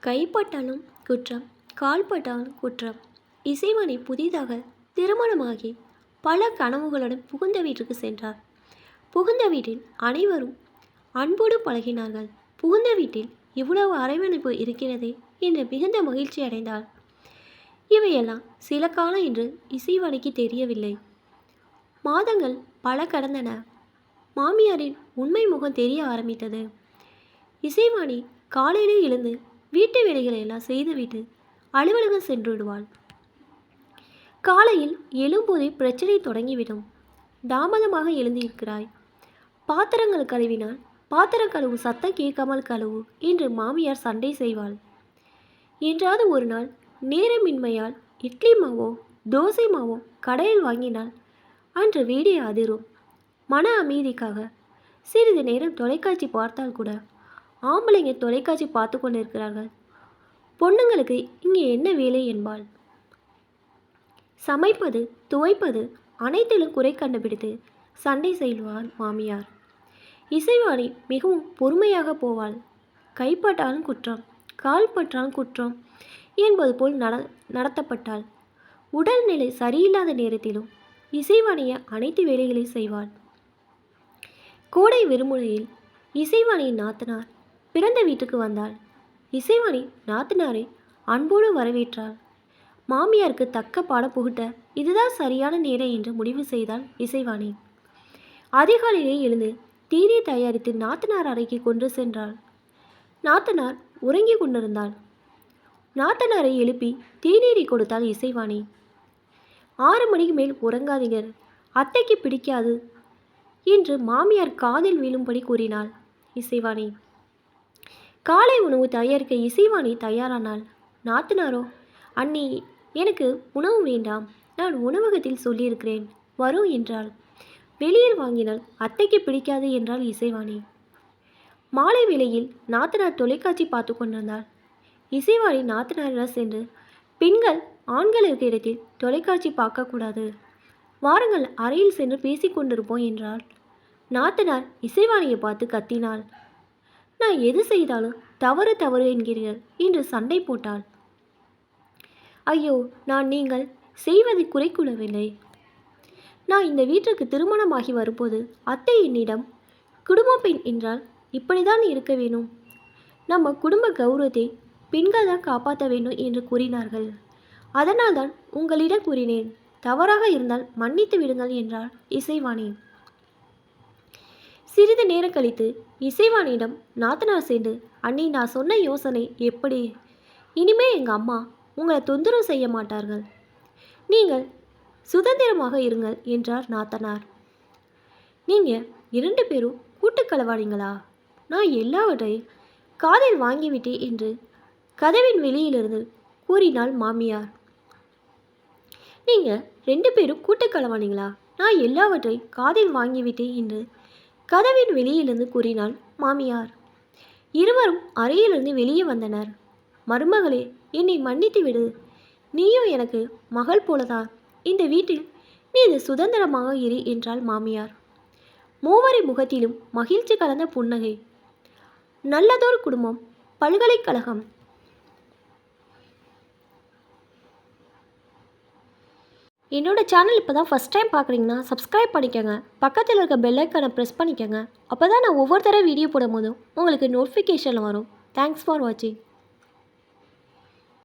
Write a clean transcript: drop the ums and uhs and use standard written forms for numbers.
கைப்பட்டாலும் குற்றம், கால்பட்டாலும் குற்றம். இசைவாணி புதிதாக திருமணமாகி பல கனவுகளுடன் புகுந்த வீட்டிற்கு சென்றார். புகுந்த வீட்டில் அனைவரும் அன்போடு பழகினார்கள். புகுந்த வீட்டில் இவ்வளவு அரவணைப்பு இருக்கிறதே என்று மிகுந்த மகிழ்ச்சி அடைந்தாள். இவையெல்லாம் சில காலம் என்று இசைவாணிக்கு தெரியவில்லை. மாதங்கள் பல கடந்தன. மாமியாரின் உண்மை முகம் தெரிய ஆரம்பித்தது. இசைவாணி காலையிலே எழுந்து வீட்டு வேலைகளை எல்லாம் செய்துவிட்டு அலுவலகம் சென்று விடுவாள். காலையில் எழும்போதே பிரச்சனை தொடங்கிவிடும். தாமதமாக எழுந்திருக்கிறாய், பாத்திரங்கள் கழுவினால் பாத்திரம் கழுவு, சத்தம் கேட்காமல் கழுவு என்று மாமியார் சண்டை செய்வாள். என்றாவது ஒரு நாள் நேரமின்மையால் இட்லி மாவோ தோசை மாவோ கடையில் வாங்கினால் அன்று வீடே அதிரும். மன அமைதிக்காக சிறிது நேரம் தொலைக்காட்சி பார்த்தால் கூட ஆம்பளைங்க தொலைக்காட்சி பார்த்து கொண்டு இருக்கிறார்கள், பொண்ணுங்களுக்கு இங்கே என்ன வேலை என்பாள். சமைப்பது துவைப்பது அனைத்திலும் குறை கண்டுபிடித்து சண்டை செய்வார் மாமியார். இசைவாணி மிகவும் பொறுமையாக போவாள். கைப்பட்டாலும் குற்றம், கால் பட்டாலும் குற்றம் என்பது போல் நடத்தப்பட்டாள். உடல்நிலை சரியில்லாத நேரத்திலும் இசைவாணியை அனைத்து வேலைகளையும் செய்வாள். கோடை விடுமுறையில் இசைவாணியின் நாத்தனார் பிறந்த வீட்டுக்கு வந்தாள். இசைவாணி நாத்தனாரை அன்போடு வரவேற்றாள். மாமியாருக்கு தக்க பாடம் புகுட்ட இதுதான் சரியான நேரம் என்று முடிவு செய்தாள் இசைவாணி. அதிகாலையிலே எழுந்து தேநீர் தயாரித்து நாத்தனார் அறைக்கு கொண்டு சென்றாள். நாத்தனார் உறங்கி கொண்டிருந்தாள். நாத்தனாரை எழுப்பி தேநீரை கொடுத்தாள் இசைவாணி. 6 மணிக்கு மேல் உறங்காதீங்க, அத்தைக்கு பிடிக்காது என்று மாமியார் காதில் விழும்படி கூறினாள் இசைவாணி. காலை உணவு தயாரிக்க இசைவாணி தயாரானாள். நாத்தனாரோ, அண்ணி எனக்கு உணவு வேண்டாம், நான் உணவகத்தில் சொல்லியிருக்கிறேன் வரும் என்றாள். வெளியில் வாங்கினால் அத்தைக்கு பிடிக்காது என்றாள் இசைவாணி. மாலை வேளையில் நாத்தனார் தொலைக்காட்சி பார்த்து கொண்டிருந்தாள். இசைவாணி நாத்தனாரிடம் சென்று, பெண்கள் ஆண்கள் இருக்க இடத்தில் தொலைக்காட்சி பார்க்கக்கூடாது, வாருங்கள் அறையில் சென்று பேசிக்கொண்டிருப்போம் என்றாள். நாத்தனார் இசைவாணியை பார்த்து கத்தினாள். நான் எது செய்தாலும் தவறு தவறு என்கிறீர்கள் என்று சண்டை போட்டாள். ஐயோ, நான் நீங்கள் செய்வதை குறை கூறவில்லை. நான் இந்த வீட்டிற்கு திருமணமாகி வரும்போது அத்தை என்னிடம் குடும்ப பெண் என்றால் இப்படிதான் இருக்க வேணும், நம்ம குடும்ப கௌரவத்தை பெண்கள் தான் காப்பாற்ற வேண்டும் என்று கூறினார்கள். அதனால் தான் உங்களிடம் கூறினேன், தவறாக இருந்தால் மன்னித்து விடுங்கள் என்றாள் இசைவாணி. சிறிது நேரம் கழித்து இசைவாணியிடம் நாத்தனார் சேர்ந்து, அண்ணி நான் சொன்ன யோசனை எப்படி? இனிமே எங்கள் அம்மா உங்களை தொந்தரவு செய்ய மாட்டார்கள், நீங்கள் சுதந்திரமாக இருங்கள் என்றார் நாத்தனார். நீங்கள் 2 பேரும் கூட்டுக்களவாடிங்களா? நான் எல்லாவற்றையும் காதில் வாங்கிவிட்டேன் என்று கதவின் வெளியிலிருந்து கூறினாள் மாமியார். நீங்கள் 2 பேரும் கூட்டுக்களவாடிங்களா? நான் எல்லாவற்றையும் காதில் வாங்கிவிட்டேன் என்று கதவின் வெளியிலிருந்து கூறினாள் மாமியார். இருவரும் அறையிலிருந்து வெளியே வந்தனர். மருமகளே, என்னை மன்னித்து விடு, நீயும் எனக்கு மகள் போலதான், இந்த வீட்டில் நீ இது சுதந்திரமாக இரு என்றாள் மாமியார். மூவரை முகத்திலும் மகிழ்ச்சி கலந்த புன்னகை. நல்லதொரு குடும்பம் பல்கலைக்கழகம். என்னோட சேனல் இப்போ தான் ஃபஸ்ட் டைம் பார்க்குறீங்கன்னா சப்ஸ்கிரைப் பண்ணிக்கோங்க, பக்கத்தில் இருக்க பெல் ஐக்கானை ப்ரெஸ் பண்ணிக்கோங்க. அப்போ தான் நான் ஒவ்வொரு தடவை வீடியோ போடும் போதும் உங்களுக்கு நோட்டிஃபிகேஷன் வரும். தேங்க்ஸ் ஃபார் வாட்சிங்.